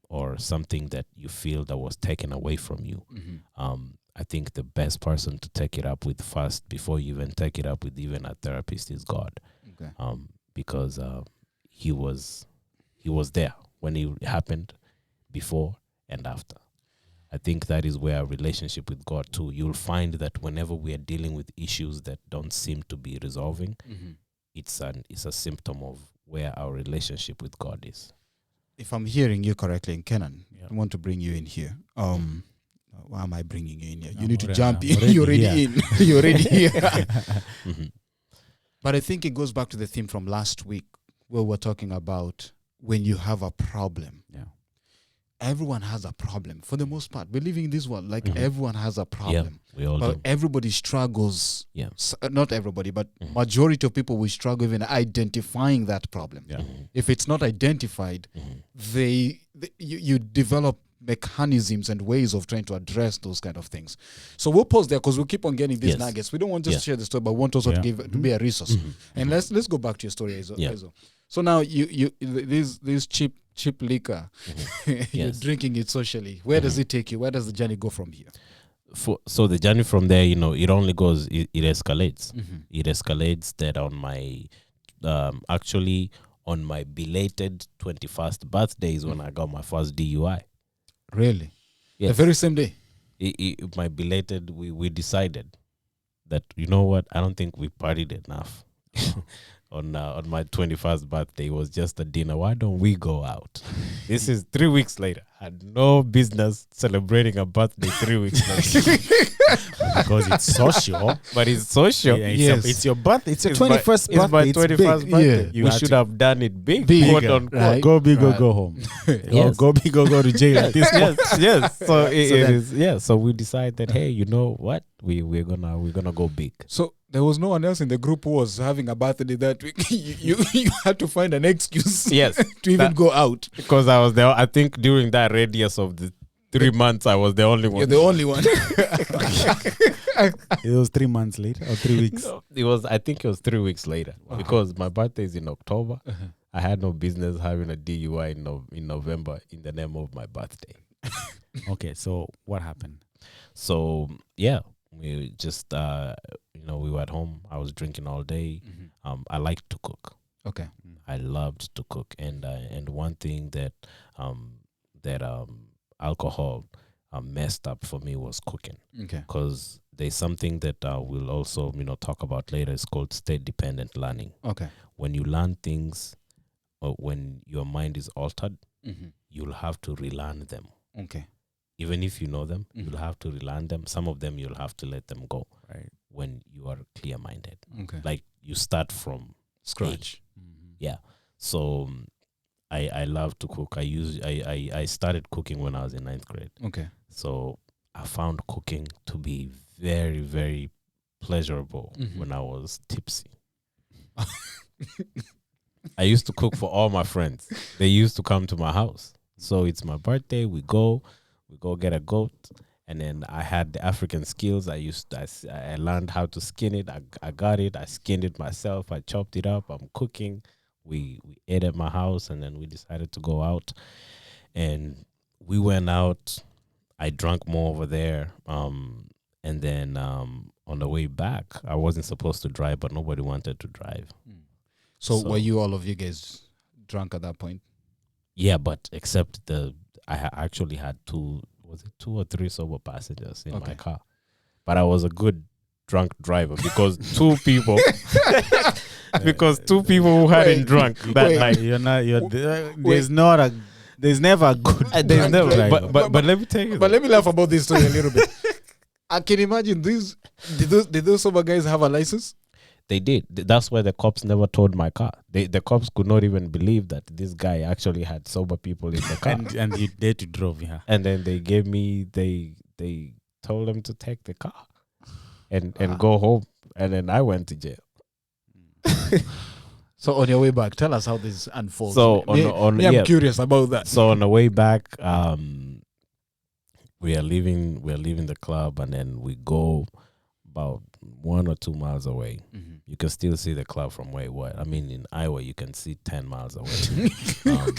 or something that you feel that was taken away from you, Mm-hmm. I think the best person to take it up with first, before you even take it up with even a therapist, is God. Okay. Because he was there when it happened, before and after. I think that is where our relationship with God too. You'll find that whenever we are dealing with issues that don't seem to be resolving, Mm-hmm. it's a symptom of where our relationship with God is. If I'm hearing you correctly, in Kenan, Yeah. I want to bring you in here. Why am I bringing you in here? You I'm need to already- jump I'm in. already You're already here. in. You're already here. Mhm. But I think it goes back to the theme from last week where we're talking about when you have a problem. Yeah. Everyone has a problem. For the most part, we're living in this world like Mhm. everyone has a Yeah, problem. we all But do. everybody struggles. Yeah. Not everybody, but Mhm. majority of people will struggle even identifying that problem. Yeah. Mhm. If it's not identified, Mhm. you develop mechanisms and ways of trying to address those kind of things. So we'll pause there because we'll keep on getting these Yes. nuggets. We don't want just Yeah. to share the story, but we want also Yeah. to give to be a resource. Mhm. And let's go back to your story, Ezo. Yeah. Ezo. So now you this cheap liquor, you're Yes. drinking it socially. Where does it take you? Where does the journey go from here? So the journey from there, it only goes, it escalates. Mm-hmm. It escalates that on my actually on my belated 21st birthday is when I got my first DUI. Really? Yes. The very same day? My belated, we decided that, you know what, I don't think we partied enough on my 21st birthday. It was just a dinner. Why don't we go out? This is 3 weeks later. Had no business celebrating a birthday 3 weeks later. Because it's social. But it's social. Yeah, Yes. it's your birthday. It's your It's my- 21st birthday. It's my 21st big. birthday. Yeah. We had should to- have done it big. Bigger, quote unquote. right? Go big or Right. go home. Yes. Go big or go to jail at this point. yes. So it then- is. Yeah. So we decided that, hey, you know what? We're gonna go big. So there was no one else in the group who was having a birthday that week. you had to find an excuse Yes. to even go out. Because I was there. I think during that radius of the 3 months, I was the only one. You're the only one. It was 3 months later or 3 weeks. No, I think it was 3 weeks later because my birthday is in October. I had no business having a DUI in November in the name of my birthday. Okay, so what happened? So yeah, we just we were at home. I was drinking all day. I liked to cook. Okay. I loved to cook, and one thing that alcohol messed up for me was cooking, Okay. because there's something that we'll also talk about later. It's called state dependent learning. Okay. When you learn things, or when your mind is altered, Mm-hmm. you'll have to relearn them. Okay. Even if you know them, Mhm. you'll have to relearn them. Some of them you'll have to let them go Right. when you are clear minded. Okay. Like you start from Scratch. yeah. So I love to cook. I started cooking when I was in 9th grade. Okay. So I found cooking to be very, very pleasurable Mhm. when I was tipsy. I used to cook for all my friends. They used to come to my house. So it's my birthday. We go get a goat. And then I had the African skills. I learned how to skin it. I got it. I skinned it myself. I chopped it up. I'm cooking. We ate at my house, and then we decided to go out. And we went out. I drank more over there. And then on the way back, I wasn't supposed to drive, but nobody wanted to drive. So So- were you all of you guys drunk at that point? Yeah, but except I actually had two or three sober passengers in my Okay. car. But I was a good drunk driver because two people because two people who hadn't drunk that wait. night. There's never a good. There's never. driver. But let me tell you. But let me laugh about this story a little bit. I can imagine these. Did those sober guys have a license? They did. That's why the cops never towed my car. The cops could not even believe that this guy actually had sober people in the car. and you dare to drove, yeah. And then they gave me. They told them to take the car, and go home. And then I went to jail. So on your way back, tell us how this unfolds. So I'm curious about that. So on the way back, we are leaving the club, and then we go about 1 or 2 miles away. Mm-hmm. You can still see the club from where what? I mean, in Iowa, you can see 10 miles away. And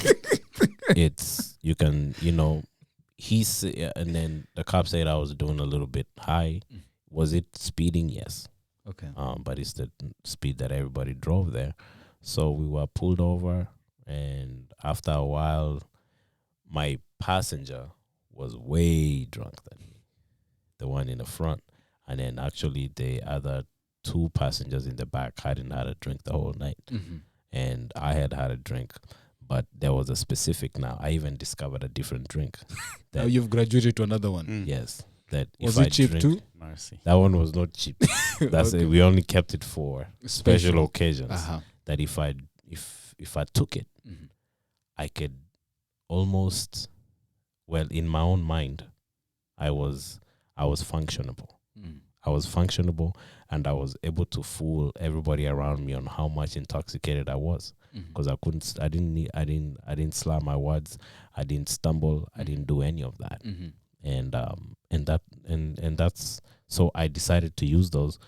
then the cop said I was doing a little bit high. Was it speeding? Yes. Okay. But it's the speed that everybody drove there. So we were pulled over, and after a while, my passenger was way drunk than me, the one in the front. And then actually the other 2 passengers in the back hadn't had a drink the whole night. Mm-hmm. And I had a drink, but there was a specific now. I even discovered a different drink. Now you've graduated to another one. Yes. That Was if it cheap too? Mercy. That one was not cheap. That's Okay. it. We only kept it for special occasions. Uh-huh. That if I took it, Mhm. I could almost, well, in my own mind, I was functionable. Mm. I was functionable, and I was able to fool everybody around me on how much intoxicated I was, Mhm. because I didn't slur my words, I didn't stumble, I didn't do any of that, Mhm. and that's so I decided to use those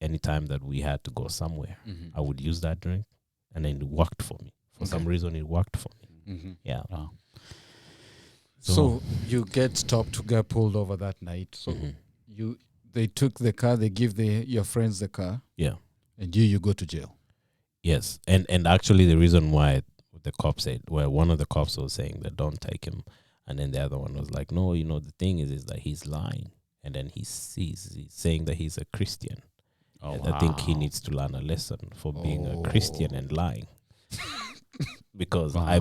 anytime that we had to go somewhere. Mhm. I would use that drink, and then it worked for me. For some reason, it worked for me. Mhm. Yeah. Wow. So you get stopped to get pulled over that night. So Mhm. they took the car, they give your friends the car, Yeah. and you go to jail. Yes, and actually the reason why the cop said, well, one of the cops was saying that don't take him, and then the other one was like, no, the thing is that he's lying, and then he's saying that he's a Christian. Oh, And I think he wow. needs to learn a lesson for being a Christian and lying. Because Wow. I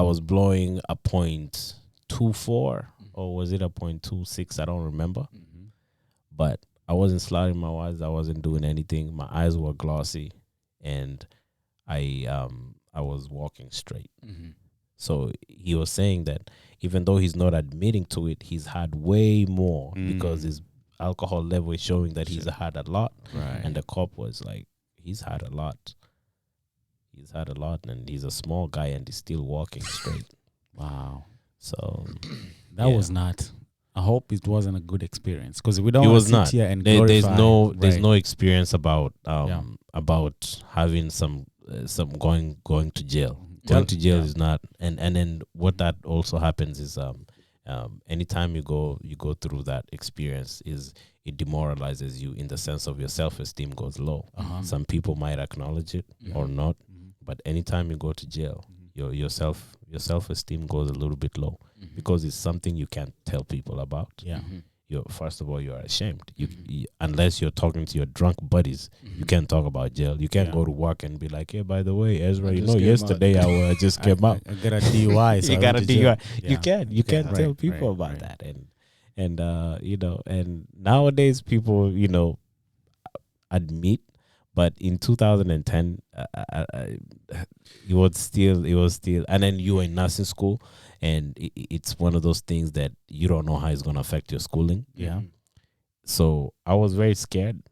was blowing a 0.24 or was it a 0.26? I don't remember. Mhm. But I wasn't slurring my words. I wasn't doing anything. My eyes were glossy, and I was walking straight. Mhm. So he was saying that even though he's not admitting to it, he's had way more because his alcohol level is showing that he's had a lot. Right. And the cop was like, he's had a lot. He's had a lot, and he's a small guy, and he's still walking straight. Wow. So That was not. I hope it wasn't a good experience, because we don't it want was to sit not. here and There's glorify. there's no Right. experience about having some going to jail. Going to jail is not, and then what that also happens is anytime you go through that experience, is it demoralizes you in the sense of your self-esteem goes low. Some people might acknowledge it or not, but anytime you go to jail, your self-esteem goes a little bit low because it's something you can't tell people about. Yeah. First of all, you're ashamed. You unless you're talking to your drunk buddies, you can't talk about jail. You can't go to work and be like, "Hey, by the way, Ezra, yesterday I just came out. I got a DUI. So You I got a went to jail." DUI. Yeah. You can't tell people about that." And nowadays people admit, but in 2010, it was still, and then you were in nursing school. And it's one of those things that you don't know how it's going to affect your schooling. Yeah. So I was very scared,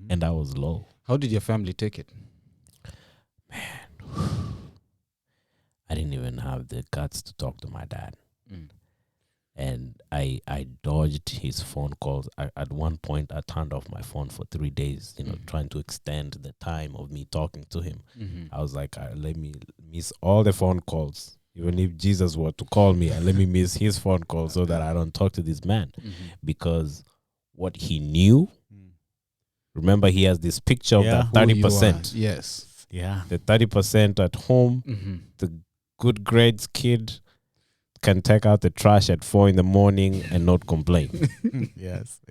and I was low. How did your family take it? I didn't even have the guts to talk to my dad. Mm. And I dodged his phone calls. At one point, I turned off my phone for 3 days, trying to extend the time of me talking to him. I was like, let me miss all the phone calls. Even if Jesus were to call me, and let me miss his phone call so that I don't talk to this man. Because what he knew, remember, he has this picture of that 30%. Yes. Yeah. The 30% at home, the good grades kid, can take out the trash at 4 a.m. and not complain. Yes.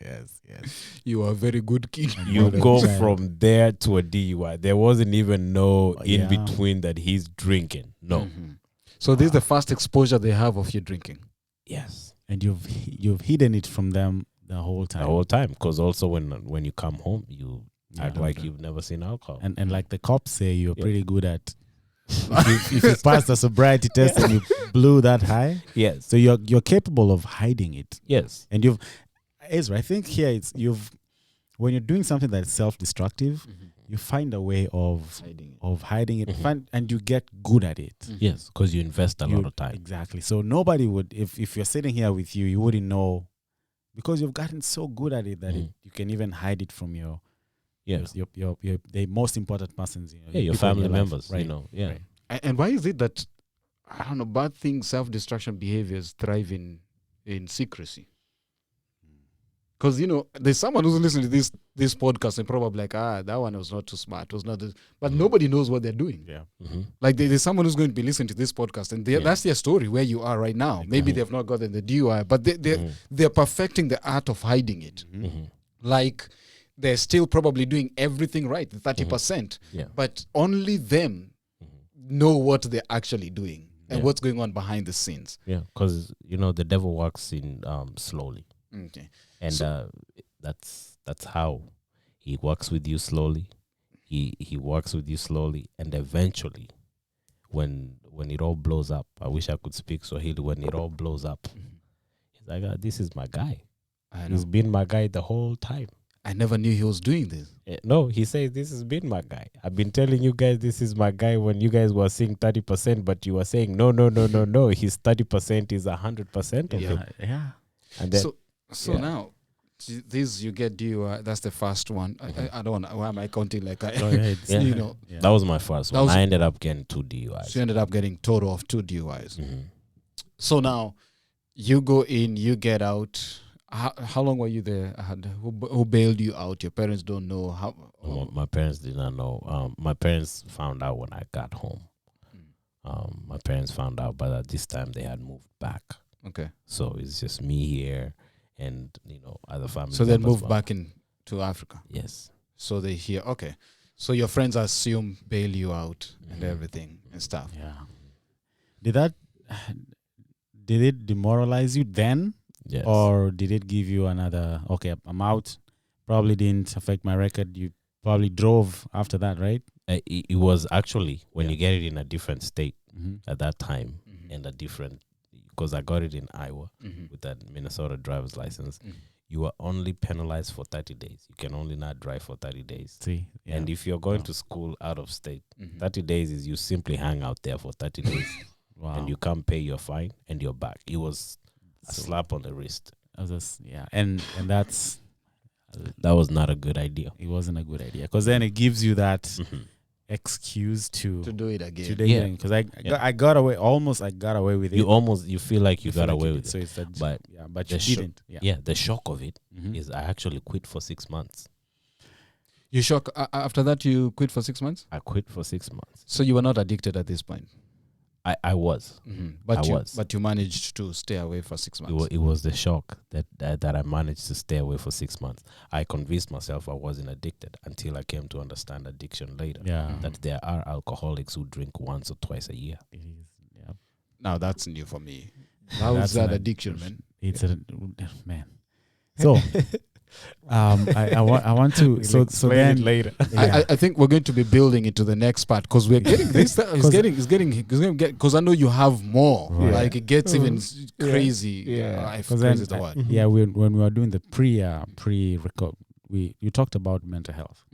You are a very good kid. You What a go child. from there to a DUI. There wasn't even no in Yeah. between that he's drinking. No. Mhm. So this is the first exposure they have of you drinking. Yes. And you've hidden it from them the whole time. The whole time. Because also when you come home, you act Yeah. like you've never seen alcohol. And like the cops say, you're Yeah. pretty good at if you pass the sobriety test and you blew that high, yes. so you're capable of hiding it. Yes. And Ezra, I think here when you're doing something that's self-destructive, you find a way of hiding it, and you get good at it. Yes. Because you invest a lot of time. Exactly. So nobody would, if you're sitting here with you wouldn't know, because you've gotten so good at it that you can even hide it from your the most important persons. Your people in family your life. members. Right. Yeah. Right. And why is it that, I don't know, bad things, self-destruction behaviors thrive in secrecy? Because, there's someone who's listening to this podcast and probably like, that one was not too smart, was not this. But nobody knows what they're doing. Yeah. Like there's someone who's going to be listening to this podcast and that's their story where you are right now. Maybe they've not gotten the DUI, but they're perfecting the art of hiding it. Like they're still probably doing everything right, 30%. Yeah. But only them know what they're actually doing and what's going on behind the scenes. Yeah. Because, the devil works in slowly. Okay. And that's how he works with you slowly. He works with you slowly, and eventually, when it all blows up, I wish I could speak Swahili. When it all blows up, he's like, "This is my guy. He's been my guy the whole time." I never knew he was doing this. No, he says, "This has been my guy. I've been telling you guys this is my guy when you guys were saying 30%, but you were saying no. His 30% is 100% of it." Yeah. And then So now, this you get DUI. That's the first one. I don't know. Why am I counting like I? Yeah. Yeah. that was my first That one. was- I ended up getting 2 DUIs. So you ended up getting total of 2 DUIs. So now, you go in, you get out. How long were you there? Who bailed you out? Your parents don't know how. My parents did not know. My parents found out when I got home. My parents found out, but at this time they had moved back. Okay. So it's just me here, and other family. So they members moved were- back into Africa. Yes. So they hear, okay. So your friends assume bail you out and everything and stuff. Yeah. Did it demoralize you then? Yes. Or did it give you another, okay, I'm out, probably didn't affect my record, you probably drove after that, right? It was actually when you get it in a different state Mm-hmm. at that time, and a different, because I got it in Iowa with that Minnesota driver's license. You are only penalized for 30 days. You can only not drive for 30 days. See, yeah. And if you're going to school out of state, 30 days is you simply hang out there for 30 days Wow. and you can't pay your fine and you're back. It was a slap on the wrist. And that's, That was not a good idea. it wasn't a good idea, because then it gives you that excuse to do it again. do it again. Because I got away with it. You feel like you got away with it. So it's that, But but the you didn't. Yeah. Yeah, the shock of it Mhm. is I actually quit for 6 months. You shock after that you quit for 6 months? I quit for 6 months. So you were not addicted at this point. I was. But you managed to stay away for 6 months. It was the shock that I managed to stay away for 6 months. I convinced myself I wasn't addicted until I came to understand addiction later. Yeah. That there are alcoholics who drink once or twice a year. It is. Yeah. Now that's new for me. How's that addiction, man? It's a man. So, I want to. So then later. Yeah. I think we're going to be building into the next part because we're getting this. It's getting because I know you have more. Right. Like it gets even crazy. If Because crazy is the word. yeah, when we were doing the pre-record, you talked about mental health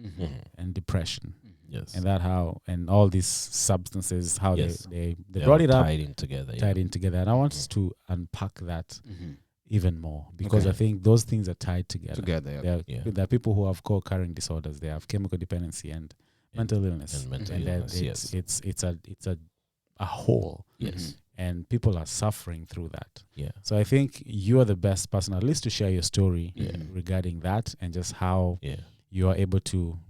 and depression, Yes. and that how and all these substances how Yes. they They brought are it up, tied in together. tied in together, and I want us to unpack that even more, because Okay. I think those things are tied together. Yeah. There are people who have co-occurring disorders. They have chemical dependency and mental illness, And mental and that illness, yes. it's a whole, Yes. and people are suffering through that. Yeah. So I think you are the best person, at least, to share your story Yeah. regarding that and just how Yeah. you are able to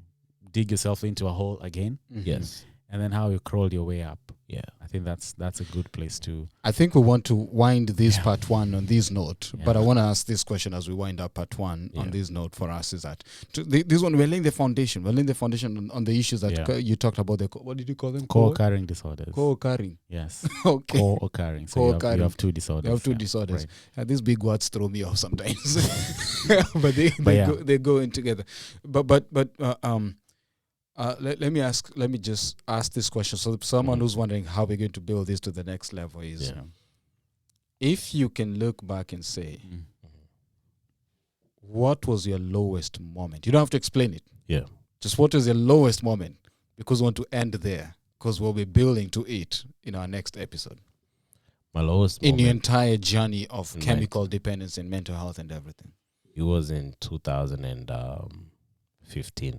dig yourself into a hole again, Yes. and then how you crawled your way up. Yeah. I think that's a good place to. I think we want to wind this part one on this note, Yeah. but I want to ask this question as we wind up part one on Yeah. this note for us is that this one, we're laying the foundation. We're laying the foundation on the issues that Yeah. you talked about. What did you call them? Co-occurring disorders. Co-occurring. Yes. Okay. Co-occurring. So you Co-occurring. have two disorders. You have two yeah. disorders. Right. These big words throw me off sometimes, but yeah. they go in together. Let me just ask this question. So someone who's wondering how we're going to build this to the next level is, Yeah. if you can look back and say, Mm. what was your lowest moment? You don't have to explain it. Yeah. Just what was your lowest moment? Because we want to end there, because we'll be building to it in our next episode. My lowest In moment, your entire journey of Right. chemical dependence and mental health and everything. it was in 2015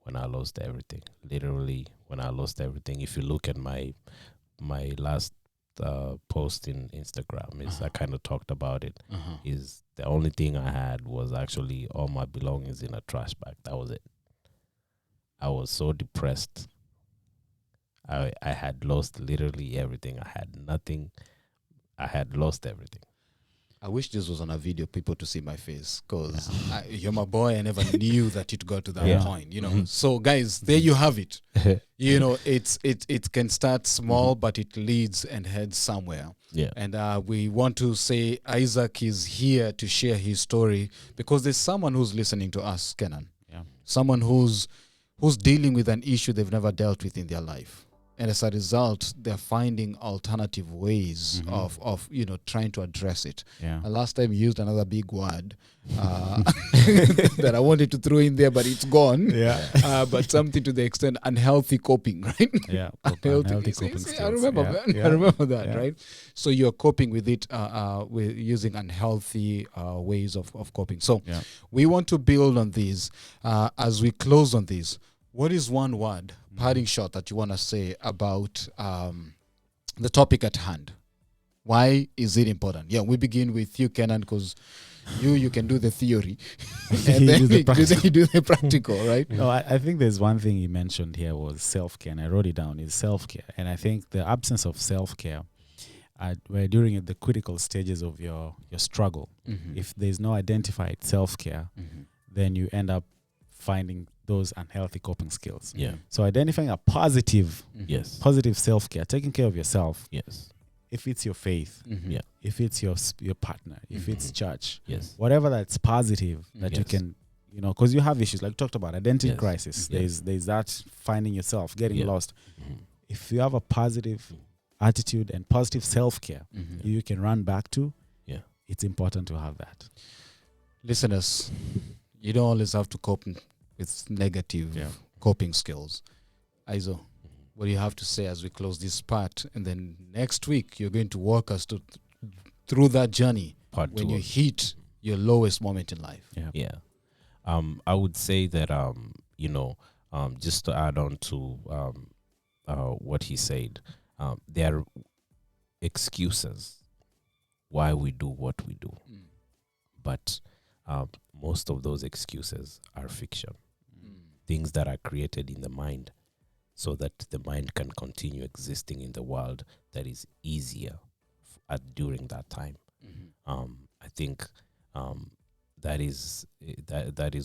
when I lost everything. Literally, when I lost everything. If you look at my last post in Instagram, I kind of talked about it. Is the only thing I had was actually all my belongings in a trash bag. That was it. I was so depressed. I had lost literally everything. I had nothing. I had lost everything. I wish this was on a video, people to see my face, because you're my boy. I never knew that it got to that Yeah. point, you know. So, guys, there you have it. You know, it can start small, but it leads and heads somewhere. Yeah. And we want to say Isaac is here to share his story, because there's someone who's listening to us, Kenan. Yeah. Someone who's dealing with an issue they've never dealt with in their life. And as a result, they're finding alternative ways of trying to address it. Yeah. Last time you used another big word that I wanted to throw in there, but it's gone. Yeah. But something to the extent unhealthy coping, right? Yeah. Unhealthy coping See, skills. I remember, Yeah. man. Yeah. I remember that, Yeah. right? So you're coping with it with using unhealthy ways of coping. So Yeah. we want to build on these as we close on these. What is one word, parting shot, that you want to say about the topic at hand? Why is it important? Yeah, we begin with you, Kenan, because you can do the theory, and then You do the you do the practical, right? No, I think there's one thing you mentioned here was self-care, and I wrote it down, is self-care. And I think the absence of self-care, where during the critical stages of your struggle, if there's no identified self-care, then you end up finding those unhealthy coping skills. Yeah. So identifying a positive Yes. self-care, taking care of yourself, Yes. if it's your faith, Yeah. if it's your partner, if it's church, Yes. whatever that's positive that you Yes. can, because you have issues like you talked about identity Yes. crisis. Yes. There's that finding yourself, getting Yeah. lost. If you have a positive attitude and positive self-care you can run back to, Yeah. it's important to have that. Listeners, you don't always have to cope with negative coping skills. Aizo, what do you have to say as we close this part? And then next week, you're going to walk us through that journey Part when two you of- hit your lowest moment in life. Yeah. I would say that just to add on to what he said, there are excuses why we do what we do, but most of those excuses are fiction, things that are created in the mind, so that the mind can continue existing in the world that is easier during that time. I think that is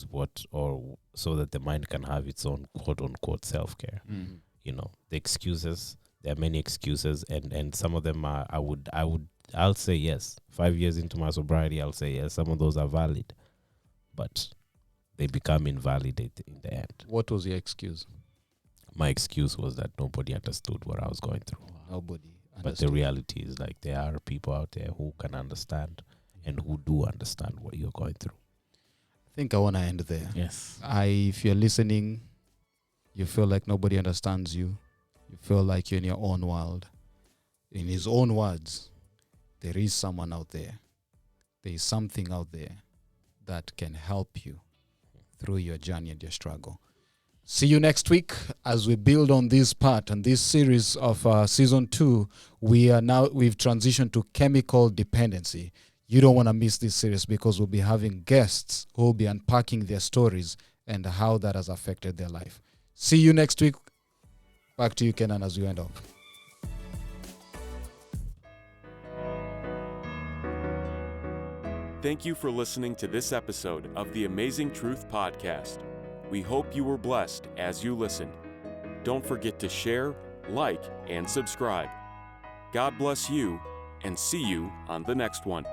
what, or so that the mind can have its own quote unquote self-care. The excuses, there are many excuses, and some of them are, I'll say yes. 5 years into my sobriety, I'll say yes. Some of those are valid, but they become invalid in the end. What was your excuse? My excuse was that nobody understood what I was going through. Nobody But the understood. reality is, like, there are people out there who can understand and who do understand what you're going through. I think I want to end there. Yes. If you're listening, you feel like nobody understands you, you feel like you're in your own world. In his own words, there is someone out there. There is something out there that can help you through your journey and your struggle. See you next week as we build on this part and this series of season 2. We've transitioned to chemical dependency. You don't want to miss this series, because we'll be having guests who will be unpacking their stories and how that has affected their life. See you next week. Back to you, Kenan, as we end up. Thank you for listening to this episode of the Amazing Truth Podcast. We hope you were blessed as you listened. Don't forget to share, like, and subscribe. God bless you, and see you on the next one.